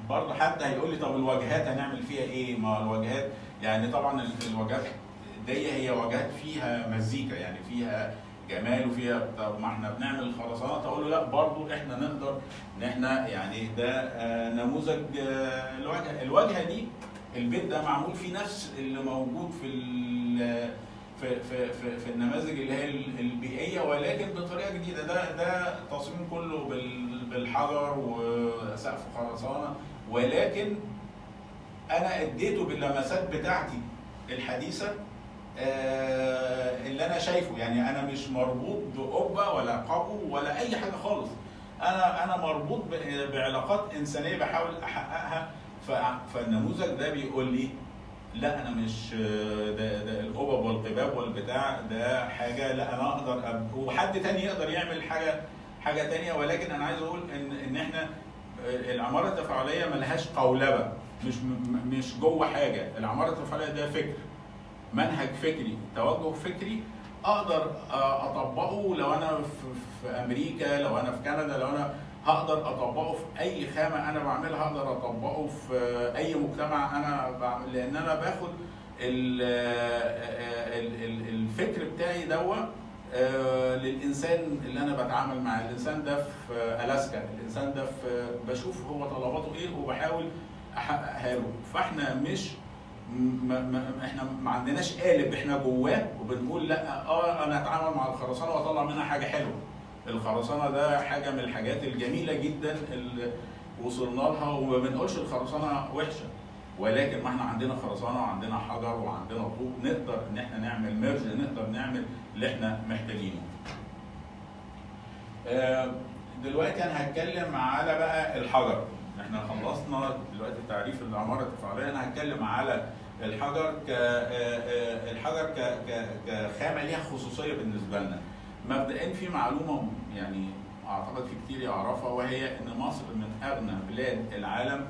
برضه حد هيقول لي طب الواجهات هنعمل فيها ايه؟ ما الواجهات يعني طبعا الواجهات دي هي واجهات فيها مزيكا، يعني فيها جمال وفيها، طب ما احنا بنعمل خرسانات. اقول له لا، برضه احنا نقدر ان احنا يعني ده نموذج الواجهه دي. البيت ده معمول فيه نفس اللي موجود في النماذج اللي هي البيئيه، ولكن بطريقه جديده. ده تصميم كله بالحجر وسقف خرسانه، ولكن انا اديته باللمسات بتاعتي الحديثه اللي انا شايفه. يعني انا مش مربوط بقبه ولا قبو ولا اي حاجه خالص، انا مربوط بعلاقات انسانيه بحاول احققها. فالنموذج ده بيقول لي لا، انا مش ده القبب والقباب والبتاع ده حاجه، لا انا اقدر وحد تاني يقدر يعمل حاجه تانيه. ولكن انا عايز اقول ان احنا العماره التفاعليه ملهاش قولبه، مش جوه حاجه. العماره التفاعليه ده فكر، منهج فكري، توجه فكري، اقدر اطبقه لو انا في امريكا، لو انا في كندا، لو انا هقدر اطبقه في اي خامه انا بعملها، هقدر اطبقه في اي مجتمع انا بعمل، لان انا باخد الفكر بتاعي للانسان اللي انا بتعامل معاه. الانسان ده في الاسكا، الانسان ده بشوف هو طلباته ايه وبحاول احققها له. فاحنا مش احنا ما عندناش قالب احنا جواه وبنقول لا انا اتعامل مع الخرسانه واطلع منها حاجه حلوه. الخرسانه ده حاجه من الحاجات الجميله جدا اللي وصلنا لها، وما بنقولش الخرسانه وحشه، ولكن ما احنا عندنا خرسانه وعندنا حجر وعندنا طوب، نقدر ان احنا نعمل ميرج، نقدر نعمل اللي احنا محتاجينه. دلوقتي انا هتكلم على بقى الحجر. احنا خلصنا دلوقتي تعريف العماره التفاعليه، انا هتكلم على الحجر كخامه ليها خصوصيه بالنسبه لنا. مبدئيا في معلومه يعني اعتقد في كتير يعرفها، وهي ان مصر من اغنى بلاد العالم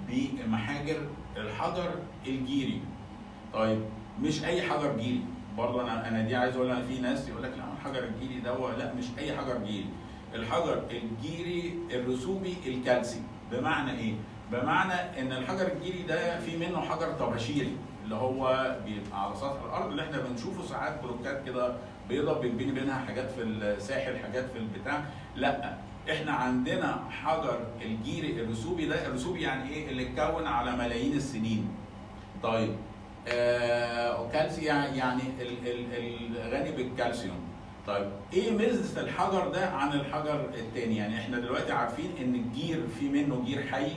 بمحاجر الحجر الجيري. طيب مش اي حجر جيري، برضه انا دي عايز اقول، انا في ناس يقول لك لا الحجر الجيري ده، لا مش اي حجر جيري. الحجر الجيري الرسوبي الكالسي. بمعنى ايه؟ بمعنى ان الحجر الجيري ده في منه حجر طباشيري اللي هو بيبقى على سطح الارض، اللي احنا بنشوفه ساعات بلوكات كده بيضه بيتبني بينها حاجات في الساحل، حاجات في البتاع. لا، احنا عندنا حجر الجيري الرسوبي ده. الرسوبي يعني ايه؟ اللي اتكون على ملايين السنين. طيب كالسي يعني الغني بالكالسيوم. طيب ايه ميزه الحجر ده عن الحجر الثاني؟ يعني احنا دلوقتي عارفين ان الجير في منه جير حي،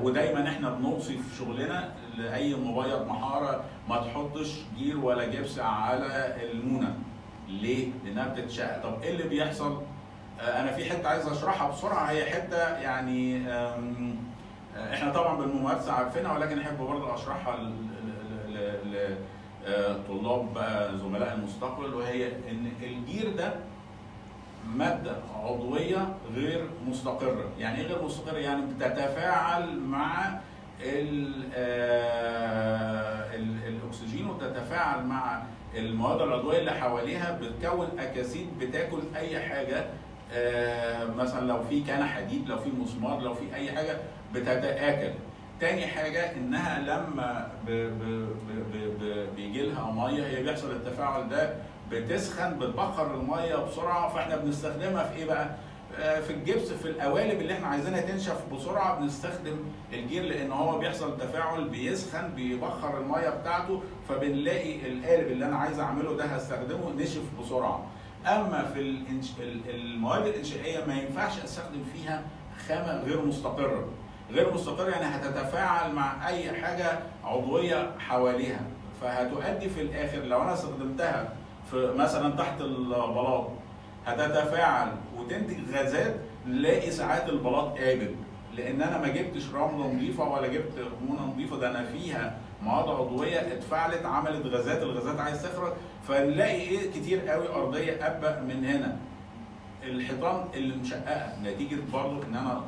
ودايما احنا بنوصي في شغلنا لاي مبيض محاره ما تحطش جير ولا جبس على المونه. ليه؟ لانها بتتشقق. طب ايه اللي بيحصل؟ انا في حته عايز اشرحها بسرعه، هي حته يعني احنا طبعا بالممارسه عارفينها، ولكن احب برضه اشرحها لطلاب بقى زملاء المستقبل. وهي ان الجير ده ماده عضويه غير مستقره. يعني ايه غير مستقره؟ يعني بتتفاعل مع الاكسجين وتتفاعل مع المواد العضويه اللي حواليها، بتكون اكاسيد بتاكل اي حاجه. مثلا لو في كان حديد، لو في مسمار، لو في اي حاجه بتتاكل. تاني حاجه انها لما بيجي لها ميه، هي بيحصل التفاعل ده، بتسخن، بتبخر الميه بسرعه. فاحنا بنستخدمها في ايه بقى؟ في الجبس، في القوالب اللي احنا عايزينها تنشف بسرعه بنستخدم الجير، لان هو بيحصل تفاعل، بيسخن، بيبخر الميه بتاعته، فبنلاقي القالب اللي انا عايز اعمله ده هستخدمه نشف بسرعه. اما في المواد الانشائيه ما ينفعش استخدم فيها خامه غير مستقره. غير مستقره يعني هتتفاعل مع اي حاجه عضويه حواليها، فهتؤدي في الاخر لو انا استخدمتها في مثلا تحت البلاط هتتفاعل وتنتج غازات، نلاقي ساعات البلاط قابل، لان انا ما جبتش رمله نظيفه ولا جبت مونه نظيفه، ده انا فيها مواد عضويه اتفاعلت عملت غازات، الغازات عايز تخرج، فنلاقي ايه كتير قوي ارضيه ابق من هنا. الحيطان اللي مشققه نتيجه برضو ان انا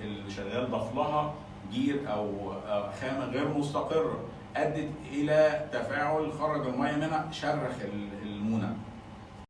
اللي شغال ضاف لها جير او خامه غير مستقره، ادت الى تفاعل خرج الميه منها، شرخ المونه.